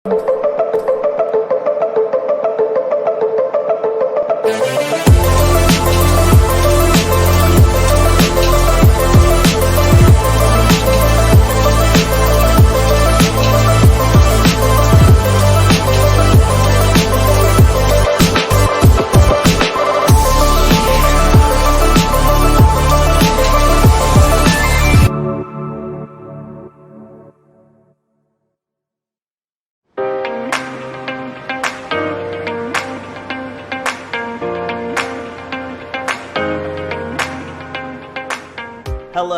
Hello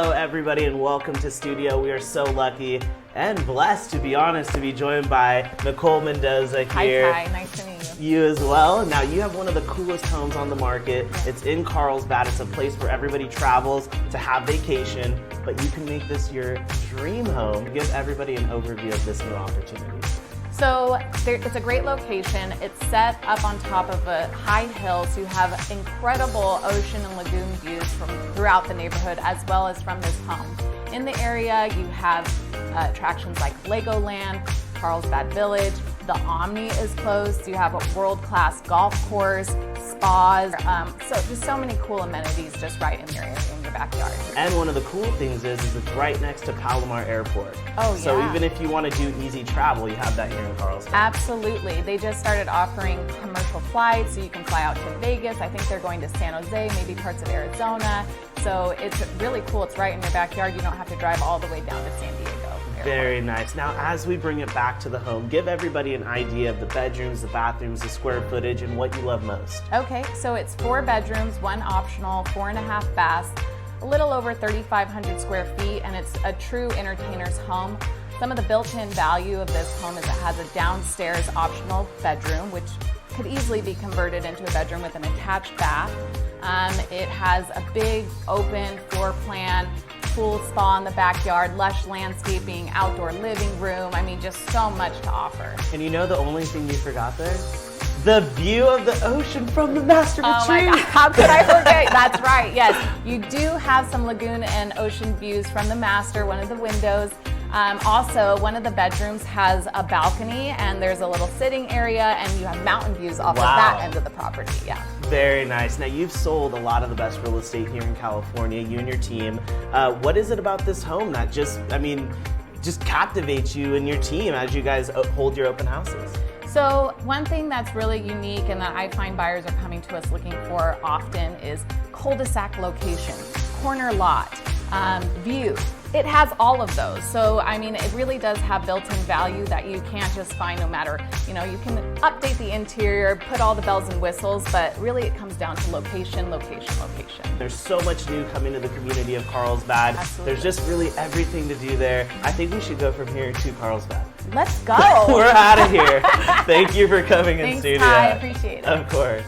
everybody and welcome to studio. We are so lucky and blessed, to be honest, to be joined by Nicole Mendoza here. Hi, nice to meet you. You as well. Now you have one of the coolest homes on the market. It's in Carlsbad. It's a place where everybody travels to have vacation, but you can make this your dream home. Give everybody an overview of this new opportunity. So it's a great location. It's set up on top of a high hill, so you have incredible ocean and lagoon views from throughout the neighborhood as well as from this home. In the area, you have attractions like Legoland, Carlsbad Village. The Omni is close. You have a world-class golf course, spas, so just so many cool amenities just right in your area, in your backyard. And one of the cool things is it's right next to Palomar Airport. Oh, yeah. So even if you want to do easy travel, you have that here in Carlsbad. Absolutely. They just started offering commercial flights, so you can fly out to Vegas. I think they're going to San Jose, maybe parts of Arizona. So it's really cool. It's right in your backyard. You don't have to drive all the way down to San Diego. Very nice. Now, as we bring it back to the home, give everybody an idea of the bedrooms, the bathrooms, the square footage, and what you love most. Okay, so it's 4 bedrooms, 1 optional, 4.5 baths, a little over 3,500 square feet, and it's a true entertainer's home. Some of the built-in value of this home is it has a downstairs optional bedroom, which could easily be converted into a bedroom with an attached bath. It has a big open floor plan, pool, spa in the backyard, lush landscaping, outdoor living room. I mean, just so much to offer. And you know the only thing you forgot there? The view of the ocean from the master retreat. Oh my God, how could I forget? That's right, yes. You do have some lagoon and ocean views from the master, one of the windows. Also, one of the bedrooms has a balcony and there's a little sitting area and you have mountain views off of that end of the property, yeah. Very nice. Now, you've sold a lot of the best real estate here in California, you and your team. What is it about this home that just captivates you and your team as you guys hold your open houses? So one thing that's really unique and that I find buyers are coming to us looking for often is cul-de-sac location, corner lot, view. It has all of those. So, I mean, it really does have built-in value that you can't just find no matter, you can update the interior, put all the bells and whistles, but really it comes down to location, location, location. There's so much new coming to the community of Carlsbad. Absolutely. There's just really everything to do there. I think we should go from here to Carlsbad. Let's go. We're out of here. Thank you for coming in Thanks, studio. Ty, I appreciate it. Of course.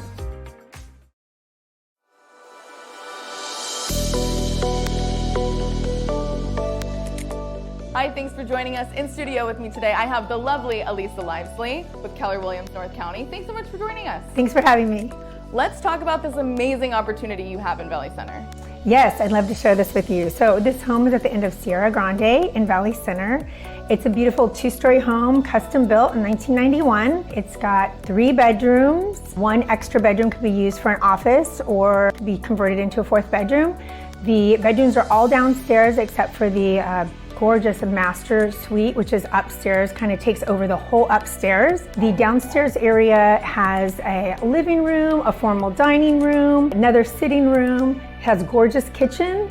Hi, thanks for joining us in studio with me today. I have the lovely Elisa Livesley with Keller Williams North County. Thanks so much for joining us. Thanks for having me. Let's talk about this amazing opportunity you have in Valley Center. Yes, I'd love to share this with you. So this home is at the end of Sierra Grande in Valley Center. It's a beautiful 2-story home, custom built in 1991. It's got 3 bedrooms. 1 extra bedroom could be used for an office or be converted into a 4th bedroom. The bedrooms are all downstairs except for the gorgeous master suite, which is upstairs, kind of takes over the whole upstairs. The downstairs area has a living room, a formal dining room, another sitting room, has gorgeous kitchen,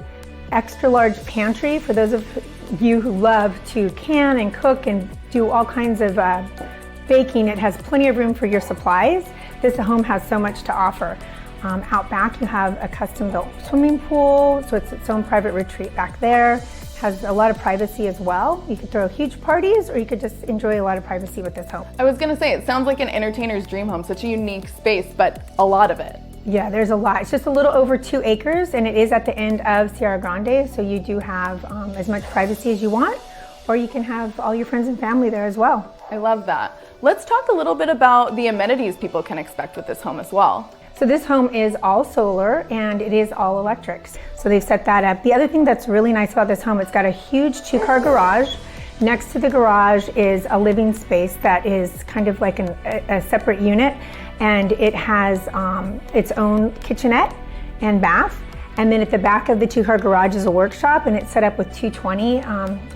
extra large pantry for those of you who love to can and cook and do all kinds of baking. It has plenty of room for your supplies. This home has so much to offer. Out back you have a custom built swimming pool, so it's its own private retreat back there. Has a lot of privacy as well. You could throw huge parties or you could just enjoy a lot of privacy with this home. I was gonna say, it sounds like an entertainer's dream home, such a unique space, but a lot of it. Yeah, there's a lot. It's just a little over 2 acres and it is at the end of Sierra Grande, so you do have as much privacy as you want, or you can have all your friends and family there as well. I love that. Let's talk a little bit about the amenities people can expect with this home as well. So this home is all solar and it is all electric. So they've set that up. The other thing that's really nice about this home, it's got a huge 2-car garage. Next to the garage is a living space that is kind of like a separate unit, and it has its own kitchenette and bath. And then at the back of the two-car garage is a workshop, and it's set up with 220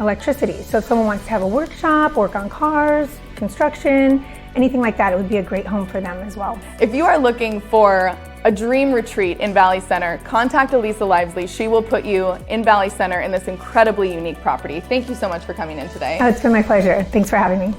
electricity. So if someone wants to have a workshop, work on cars, construction, anything like that, it would be a great home for them as well. If you are looking for a dream retreat in Valley Center, contact Elisa Livesley. She will put you in Valley Center in this incredibly unique property. Thank you so much for coming in today. Oh, it's been my pleasure. Thanks for having me.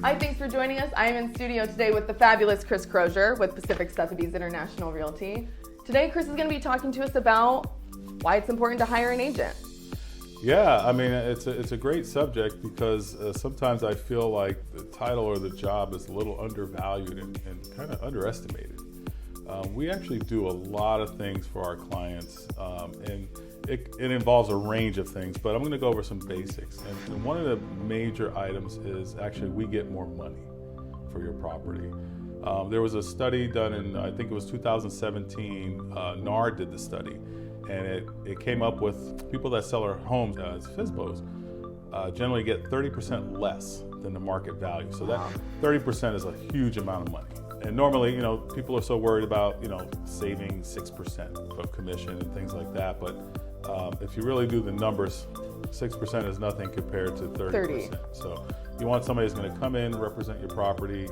Hi, thanks for joining us. I am in studio today with the fabulous Chris Crozier with Pacific Sotheby's International Realty. Today, Chris is going to be talking to us about why it's important to hire an agent. Yeah, I mean, it's a great subject because sometimes I feel like the title or the job is a little undervalued and kind of underestimated. We actually do a lot of things for our clients, and it involves a range of things, but I'm going to go over some basics. And one of the major items is actually we get more money for your property. There was a study done in, I think it was 2017, NAR did the study, and it came up with people that sell their homes as FSBOs generally get 30% less than the market value. So that 30% is a huge amount of money. And normally, you know, people are so worried about, you know, saving 6% of commission and things like that. But if you really do the numbers, 6% is nothing compared to 30%. So you want somebody who's going to come in, represent your property,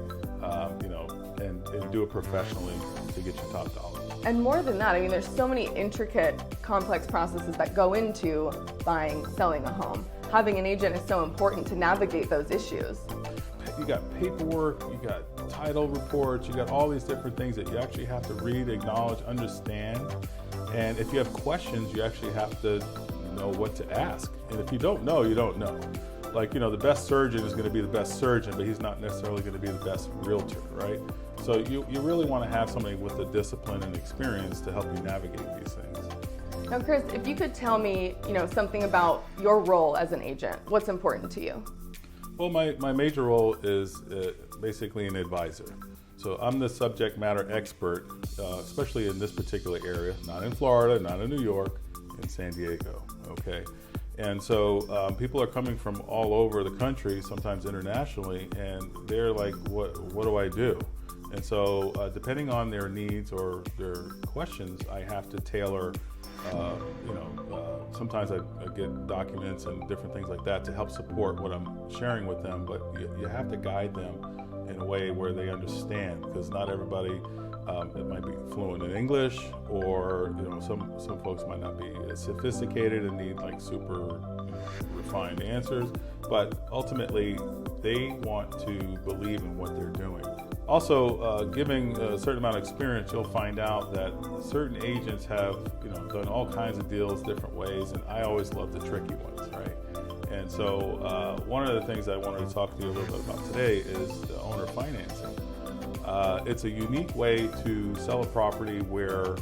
you know, and do it professionally to get you top dollar. And more than that, I mean, there's so many intricate, complex processes that go into buying, selling a home. Having an agent is so important to navigate those issues. You got paperwork, you got title reports, you got all these different things that you actually have to read, acknowledge, understand. And if you have questions, you actually have to know what to ask. And if you don't know, you don't know. Like, you know, the best surgeon is going to be the best surgeon, but he's not necessarily going to be the best realtor, right? So you really want to have somebody with the discipline and experience to help you navigate these things. Now, Chris, if you could tell me, you know, something about your role as an agent, what's important to you? Well, my major role is basically an advisor. So I'm the subject matter expert, especially in this particular area, not in Florida, not in New York, in San Diego, okay? And so people are coming from all over the country, sometimes internationally, and they're like, what do I do? And so depending on their needs or their questions, I have to tailor, you know, sometimes I get documents and different things like that to help support what I'm sharing with them, but you have to guide them in a way where they understand, because not everybody it might be fluent in English, or, you know, some folks might not be as sophisticated and need like super, you know, refined answers, but ultimately they want to believe in what they're doing. Also, giving a certain amount of experience, you'll find out that certain agents have, you know, done all kinds of deals different ways, and I always love the tricky ones, right? And so one of the things I wanted to talk to you a little bit about today is the owner financing. It's a unique way to sell a property where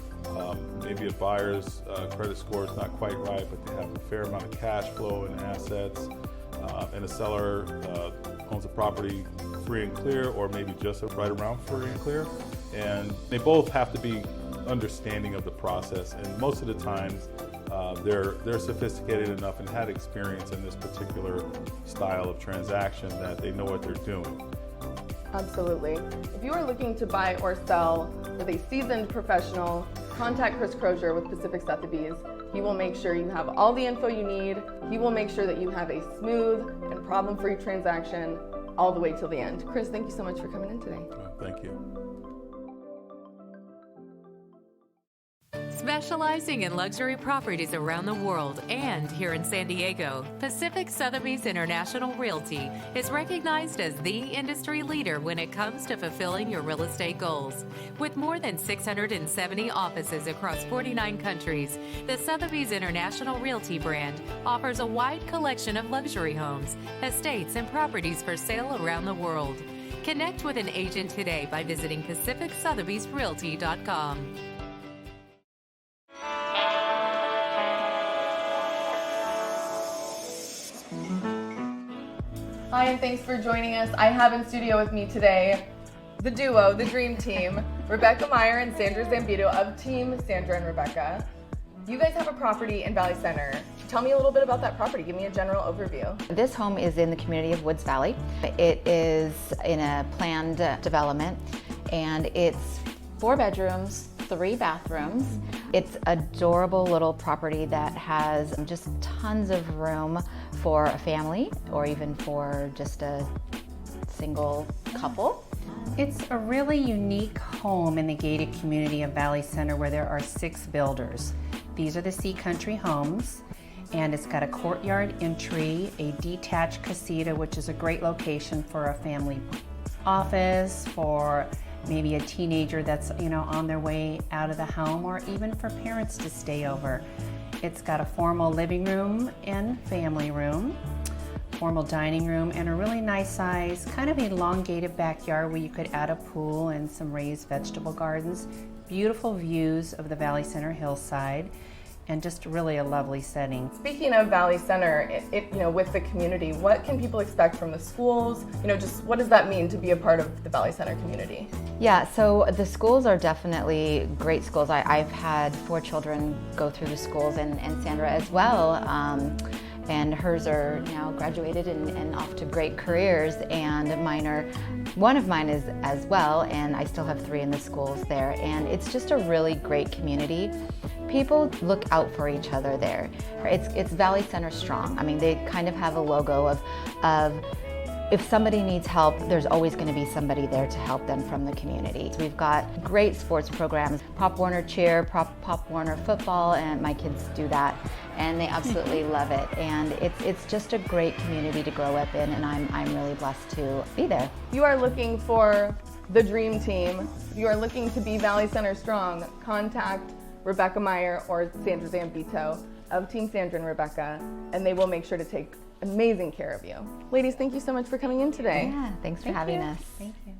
maybe a buyer's credit score is not quite right, but they have a fair amount of cash flow and assets, and a seller owns a property free and clear, or maybe just right around free and clear. And they both have to be understanding of the process, and most of the times they're sophisticated enough and had experience in this particular style of transaction that they know what they're doing. Absolutely. If you are looking to buy or sell with a seasoned professional, contact Chris Crozier with Pacific Sotheby's. He will make sure you have all the info you need. He will make sure that you have a smooth and problem-free transaction all the way till the end. Chris, thank you so much for coming in today. Thank you. Specializing in luxury properties around the world and here in San Diego, Pacific Sotheby's International Realty is recognized as the industry leader when it comes to fulfilling your real estate goals. With more than 670 offices across 49 countries, the Sotheby's International Realty brand offers a wide collection of luxury homes, estates, and properties for sale around the world. Connect with an agent today by visiting PacificSotheby'sRealty.com. Hi, and thanks for joining us. I have in studio with me today the duo, the dream team, Rebecca Meyer and Sandra Zambito of Team Sandra and Rebecca. You guys have a property in Valley Center. Tell me a little bit about that property. Give me a general overview. This home is in the community of Woods Valley. It is in a planned development, and it's 4 bedrooms, 3 bathrooms. It's adorable little property that has just tons of room for a family or even for just a single couple. It's a really unique home in the gated community of Valley Center where there are 6 builders. These are the Sea Country homes, and it's got a courtyard entry, a detached casita, which is a great location for a family office, for maybe a teenager that's on their way out of the home, or even for parents to stay over. It's got a formal living room and family room, formal dining room, and a really nice size, kind of elongated backyard where you could add a pool and some raised vegetable gardens. Beautiful views of the Valley Center hillside, and just really a lovely setting. Speaking of Valley Center, with the community, what can people expect from the schools? Just what does that mean to be a part of the Valley Center community? Yeah, so the schools are definitely great schools. I've had 4 children go through the schools, and Sandra as well. And hers are now graduated and off to great careers, and one of mine is as well, and I still have 3 in the schools there. And it's just a really great community. People look out for each other there. It's Valley Center strong. I mean, they kind of have a logo of if somebody needs help, there's always going to be somebody there to help them from the community. So we've got great sports programs, Pop Warner cheer, Pop Warner football, and my kids do that, and they absolutely love it. And it's just a great community to grow up in, and I'm really blessed to be there. You are looking for the dream team. If you are looking to be Valley Center strong, contact Rebecca Meyer or Sandra Zambito of Team Sandra and Rebecca, and they will make sure to take amazing care of you. Ladies, thank you so much for coming in today. Yeah, thanks for having us. Thank you.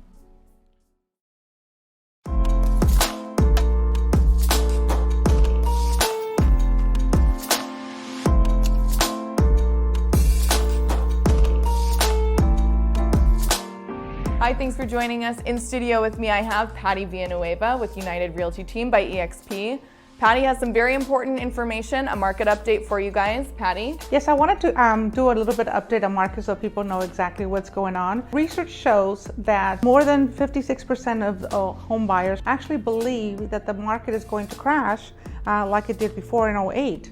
Hi, thanks for joining us. In studio with me, I have Patty Villanueva with United Realty Team by EXP. Patty has some very important information, a market update for you guys. Patty? Yes, I wanted to do a little bit of update on market so people know exactly what's going on. Research shows that more than 56% of home buyers actually believe that the market is going to crash like it did before in 2008.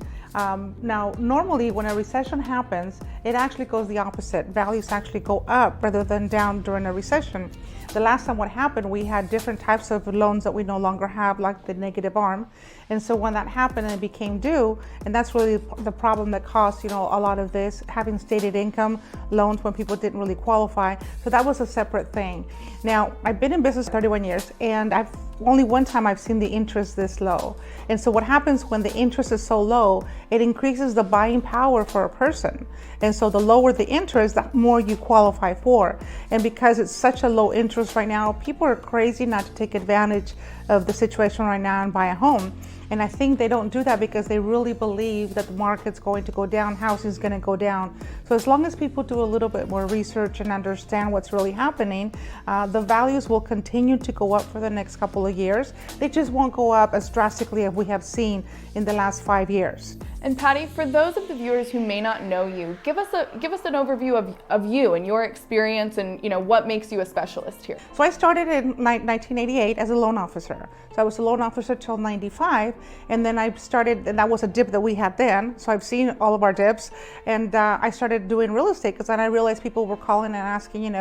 Now, normally when a recession happens, it actually goes the opposite. Values actually go up rather than down during a recession. The last time what happened, we had different types of loans that we no longer have, like the negative arm. And so when that happened and it became due, and that's really the problem that caused, a lot of this, having stated income loans when people didn't really qualify. So that was a separate thing. Now, I've been in business 31 years, and only one time I've seen the interest this low. And so what happens when the interest is so low, it increases the buying power for a person. And so the lower the interest, the more you qualify for. And because it's such a low interest right now, people are crazy not to take advantage of the situation right now and buy a home. And I think they don't do that because they really believe that the market's going to go down, housing's going to go down. So as long as people do a little bit more research and understand what's really happening, the values will continue to go up for the next couple of years. They just won't go up as drastically as we have seen in the last 5 years. And Patty, for those of the viewers who may not know you, give us an overview of you and your experience and what makes you a specialist here. So I started in 1988 as a loan officer. So I was a loan officer till 95, and then I started, and that was a dip that we had then. So I've seen all of our dips, and I started doing real estate because then I realized people were calling and asking,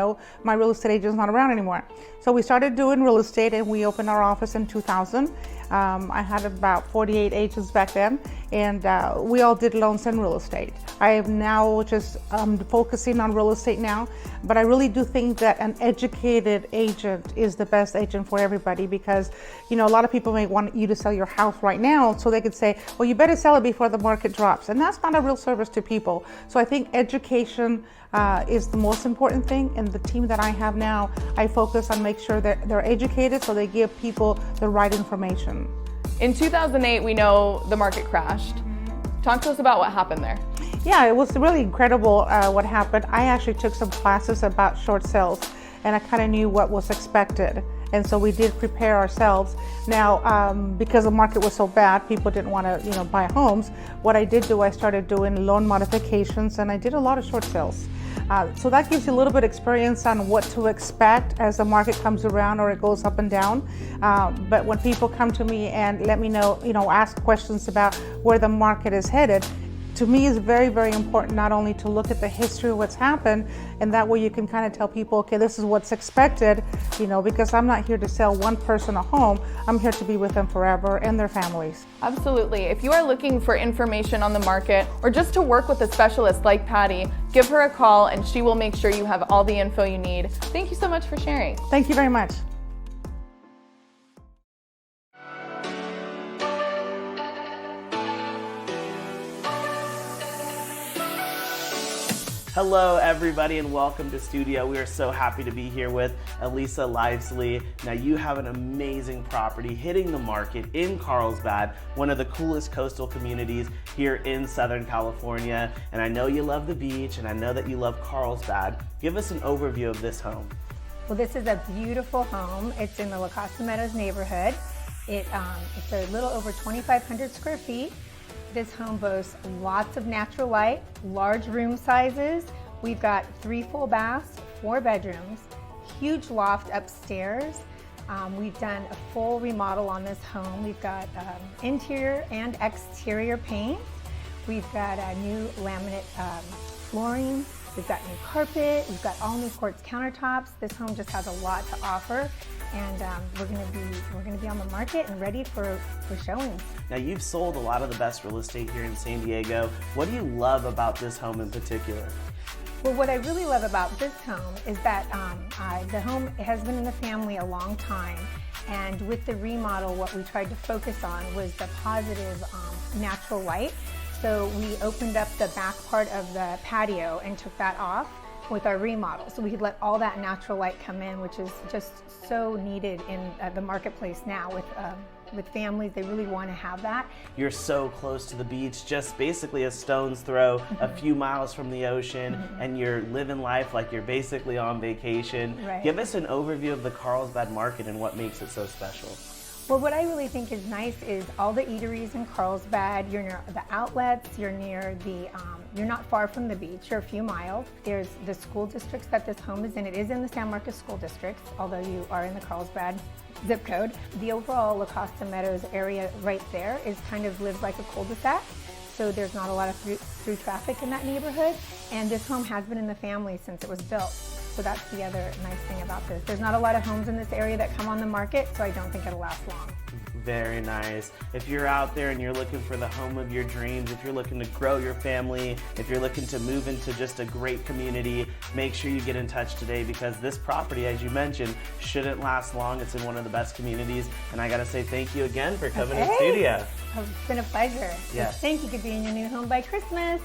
my real estate agent's not around anymore. So we started doing real estate, and we opened our office in 2000. I had about 48 agents back then, and we all did loans and real estate. I am now just focusing on real estate now, but I really do think that an educated agent is the best agent for everybody because, a lot of people may want you to sell your house right now so they could say, well, you better sell it before the market drops. And that's not a real service to people. So I think education is the most important thing, and the team that I have now, I focus on make sure that they're educated so they give people the right information. In 2008, we know the market crashed. Talk to us about what happened there. Yeah, it was really incredible what happened. I actually took some classes about short sales, and I kind of knew what was expected. And so we did prepare ourselves. Now, because the market was so bad, people didn't want to, buy homes. What I did do, I started doing loan modifications, and I did a lot of short sales. So that gives you a little bit of experience on what to expect as the market comes around or it goes up and down. But when people come to me and let me know, ask questions about where the market is headed, to me it's very, very important not only to look at the history of what's happened, and that way you can kind of tell people, okay, this is what's expected, because I'm not here to sell one person a home. I'm here to be with them forever and their families. Absolutely. If you are looking for information on the market or just to work with a specialist like Patty, give her a call and she will make sure you have all the info you need. Thank you so much for sharing. Thank you very much. Hello everybody and welcome to studio. We are so happy to be here with Elisa Livesley. Now you have an amazing property hitting the market in Carlsbad, one of the coolest coastal communities here in Southern California. And I know you love the beach and I know that you love Carlsbad. Give us an overview of this home. Well, this is a beautiful home. It's in the La Costa Meadows neighborhood. It's a little over 2,500 square feet. This home boasts lots of natural light, large room sizes. We've got 3 full baths, 4 bedrooms, huge loft upstairs. We've done a full remodel on this home. We've got interior and exterior paint. We've got a new laminate flooring. We've got new carpet. We've got all new quartz countertops. This home just has a lot to offer, and we're going to be on the market and ready for showings. Now you've sold a lot of the best real estate here in San Diego. What do you love about this home in particular? Well, what I really love about this home is that the home has been in the family a long time, and with the remodel, what we tried to focus on was the positive natural light. So we opened up the back part of the patio and took that off with our remodel. So we could let all that natural light come in, which is just so needed in the marketplace now with families. They really want to have that. You're so close to the beach, just basically a stone's throw, a few miles from the ocean, and you're living life like you're basically on vacation. Right. Give us an overview of the Carlsbad market and what makes it so special. Well, what I really think is nice is all the eateries in Carlsbad. You're near the outlets, you're near you're not far from the beach, you're a few miles. There's the school districts that this home is in. It is in the San Marcos school districts, although you are in the Carlsbad zip code. The overall La Costa Meadows area right there lives like a cul-de-sac. So there's not a lot of through traffic in that neighborhood. And this home has been in the family since it was built. So that's the other nice thing about this. There's not a lot of homes in this area that come on the market, so I don't think it'll last long. Very nice. If you're out there and you're looking for the home of your dreams, if you're looking to grow your family, if you're looking to move into just a great community, make sure you get in touch today because this property, as you mentioned, shouldn't last long. It's in one of the best communities. And I gotta say thank you again for coming in studio. Oh, it's been a pleasure. Yes. Think you could be in your new home by Christmas.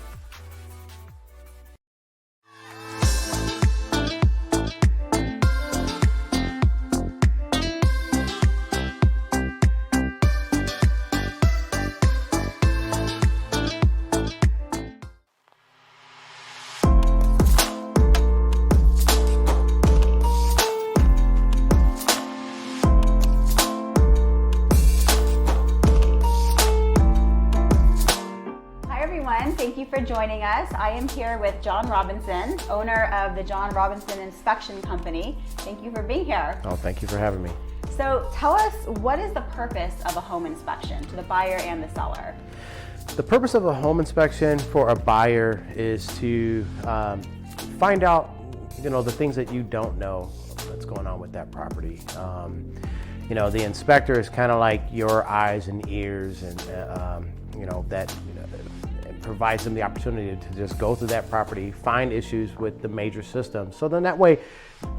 Thank you for joining us. I am here with John Robinson, owner of the John Robinson Inspection Company. Thank you for being here. Oh, thank you for having me. So tell us, what is the purpose of a home inspection to the buyer and the seller? The purpose of a home inspection for a buyer is to find out, the things that you don't know that's going on with that property. The inspector is kind of like your eyes and ears, and it provides them the opportunity to just go through that property, find issues with the major system. So then that way,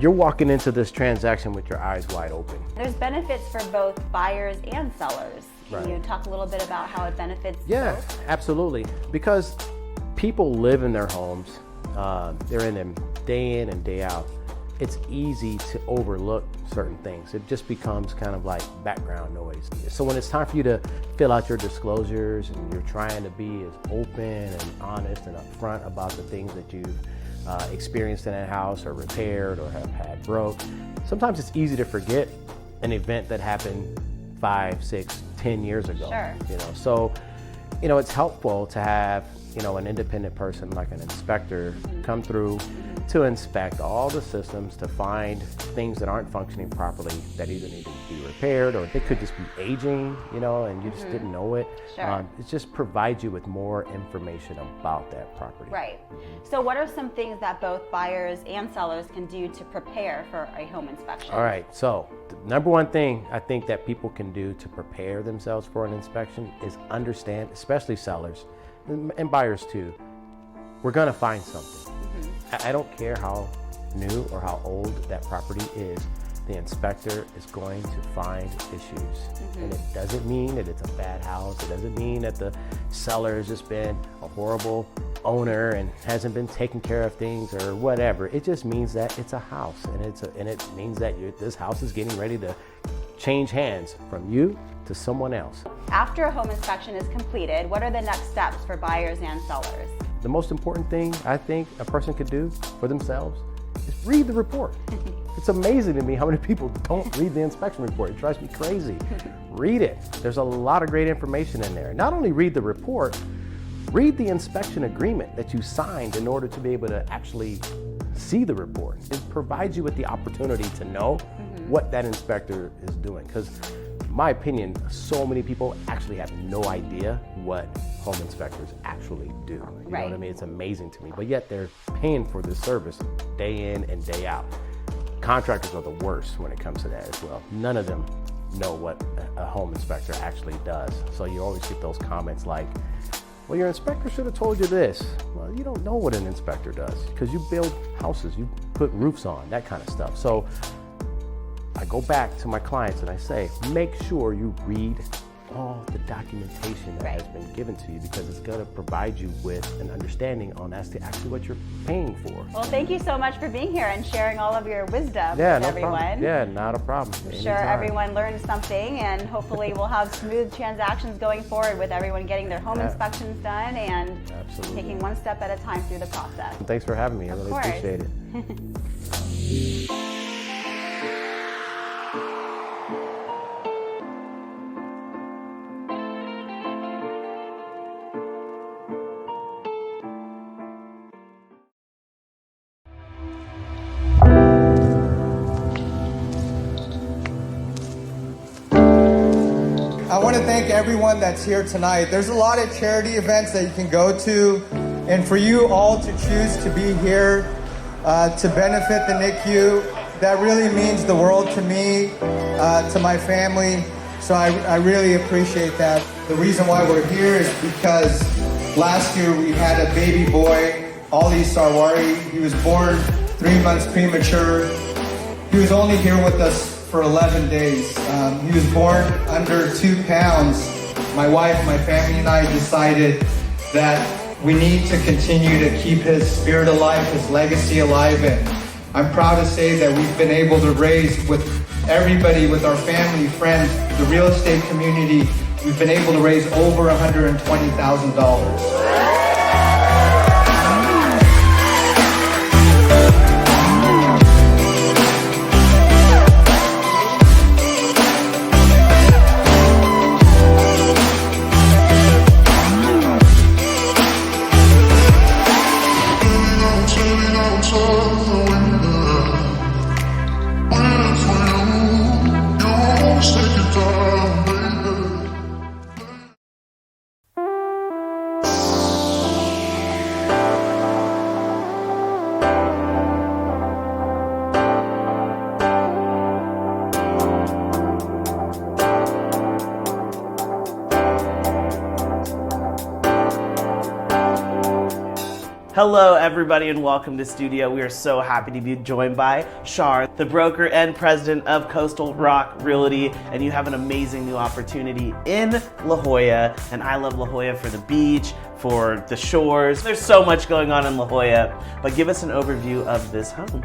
you're walking into this transaction with your eyes wide open. There's benefits for both buyers and sellers. Can you talk a little bit about how it benefits both? Absolutely. Because people live in their homes, they're in them day in and day out. It's easy to overlook certain things. It just becomes kind of like background noise. So when it's time for you to fill out your disclosures and you're trying to be as open and honest and upfront about the things that you've experienced in a house or repaired or have had broke, sometimes it's easy to forget an event that happened 5, 6, 10 years ago. Sure. So it's helpful to have an independent person like an inspector come through to inspect all the systems, to find things that aren't functioning properly that either need to be repaired or it could just be aging, and you just didn't know it. Sure. It just provides you with more information about that property. Right. So what are some things that both buyers and sellers can do to prepare for a home inspection? All right, so the number one thing I think that people can do to prepare themselves for an inspection is understand, especially sellers and buyers too, we're gonna find something. I don't care how new or how old that property is, the inspector is going to find issues. And it doesn't mean that it's a bad house. It doesn't mean that the seller has just been a horrible owner and hasn't been taking care of things or whatever. It just means that it's a house, and it means that this house is getting ready to change hands from you to someone else. After a home inspection is completed, what are the next steps for buyers and sellers? The most important thing I think a person could do for themselves is read the report. It's amazing to me how many people don't read the inspection report. It drives me crazy. Read it. There's a lot of great information in there. Not only read the report, read the inspection agreement that you signed in order to be able to actually see the report. It provides you with the opportunity to know what that inspector is doing. Because in my opinion, so many people actually have no idea what home inspectors actually do. You know what I mean? It's amazing to me. But yet they're paying for this service day in and day out. Contractors are the worst when it comes to that as well. None of them know what a home inspector actually does. So you always get those comments like, well, your inspector should have told you this. Well, you don't know what an inspector does because you build houses, you put roofs on, that kind of stuff. So I go back to my clients and I say, make sure you read all the documentation that has been given to you, because it's going to provide you with an understanding on as to actually what you're paying for. Well, thank you so much for being here and sharing all of your wisdom with everyone. Problem. Yeah, not a problem. I'm sure everyone learned something, and hopefully we'll have smooth transactions going forward with everyone getting their home inspections done and taking one step at a time through the process. Thanks for having me. I really appreciate it. I want to thank everyone that's here tonight. There's a lot of charity events that you can go to, and for you all to choose to be here to benefit the NICU, that really means the world to me, to my family, so I really appreciate that. The reason why we're here is because last year we had a baby boy, Ali Sarwari. He was born 3 months premature. He was only here with us for 11 days. He was born under 2 pounds. My wife, my family, and I decided that we need to continue to keep his spirit alive, his legacy alive, and I'm proud to say that we've been able to raise with everybody, with our family, friends, the real estate community, we've been able to raise over $120,000. Hello, everybody, and welcome to studio. We are so happy to be joined by Shar, the broker and president of Coastal Rock Realty, and you have an amazing new opportunity in La Jolla, and I love La Jolla for the beach, for the shores. There's so much going on in La Jolla, but give us an overview of this home.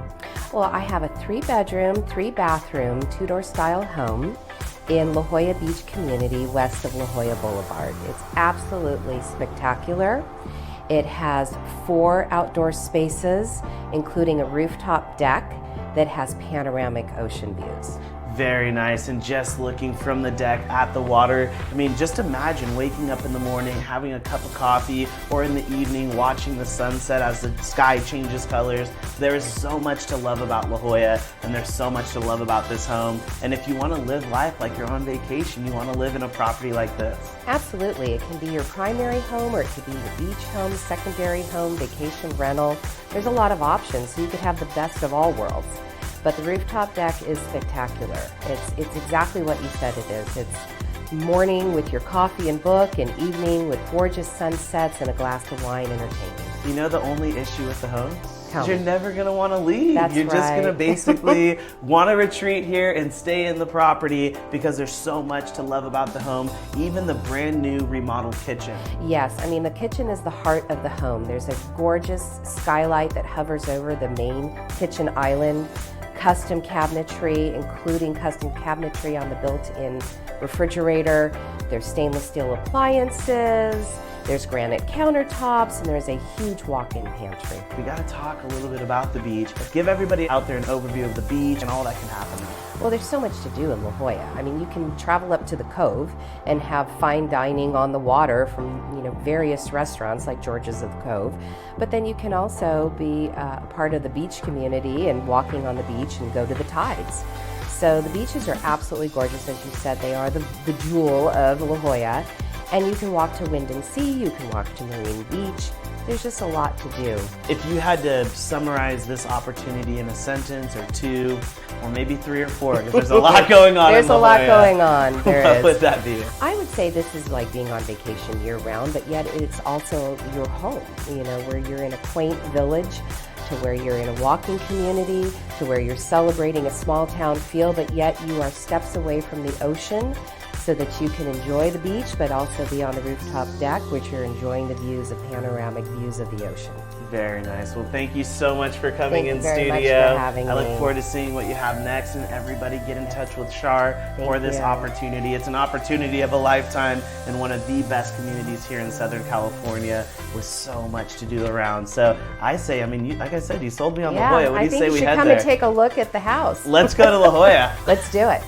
Well, I have a 3-bedroom, 3-bathroom, 2-door style home in La Jolla Beach community west of La Jolla Boulevard. It's absolutely spectacular. It has 4 outdoor spaces, including a rooftop deck that has panoramic ocean views. Very nice, and just looking from the deck at the water, I mean, just imagine waking up in the morning, having a cup of coffee, or in the evening watching the sunset as the sky changes colors. There is so much to love about La Jolla, and there's so much to love about this home. And if you want to live life like you're on vacation, you want to live in a property like this. Absolutely. It can be your primary home, or it could be your beach home, secondary home, vacation rental. There's a lot of options, so you could have the best of all worlds. But the rooftop deck is spectacular. It's exactly what you said it is. It's morning with your coffee and book, and evening with gorgeous sunsets and a glass of wine entertaining. You know the only issue with the home? Tell You're me. never gonna wanna leave. That's You're just gonna right. basically wanna retreat here and stay in the property because there's so much to love about the home, even the brand new remodeled kitchen. Yes, I mean, the kitchen is the heart of the home. There's a gorgeous skylight that hovers over the main kitchen island. Custom cabinetry, including custom cabinetry on the built-in refrigerator. There's stainless steel appliances, there's granite countertops, and there's a huge walk-in pantry. We gotta talk a little bit about the beach. Give everybody out there an overview of the beach and all that can happen. Well, there's so much to do in La Jolla. I mean, you can travel up to the Cove and have fine dining on the water from, various restaurants like George's of the Cove. But then you can also be a part of the beach community and walking on the beach and go to the tides. So the beaches are absolutely gorgeous, as you said. They are the jewel of La Jolla. And you can walk to Wind and Sea, you can walk to Marine Beach. There's just a lot to do. If you had to summarize this opportunity in a sentence or 2, or maybe 3 or 4, because there's a lot going on There's in La a lot Jolla. going on. There What is. would that be? I would say this is like being on vacation year-round, but yet it's also your home, where you're in a quaint village, to where you're in a walking community, to where you're celebrating a small town feel, but yet you are steps away from the ocean, so that you can enjoy the beach, but also be on the rooftop deck, which you're enjoying the panoramic views of the ocean. Very nice. Well, thank you so much for coming Thank you in very studio. much for having I look me. forward to seeing what you have next, and everybody get in touch with Shar for this you. opportunity. It's an opportunity of a lifetime in one of the best communities here in Southern California with so much to do around. So I say, like I said, you sold me on La Jolla. What do you say we should head come there? and take a look at the house. Let's go to La Jolla. Let's do it.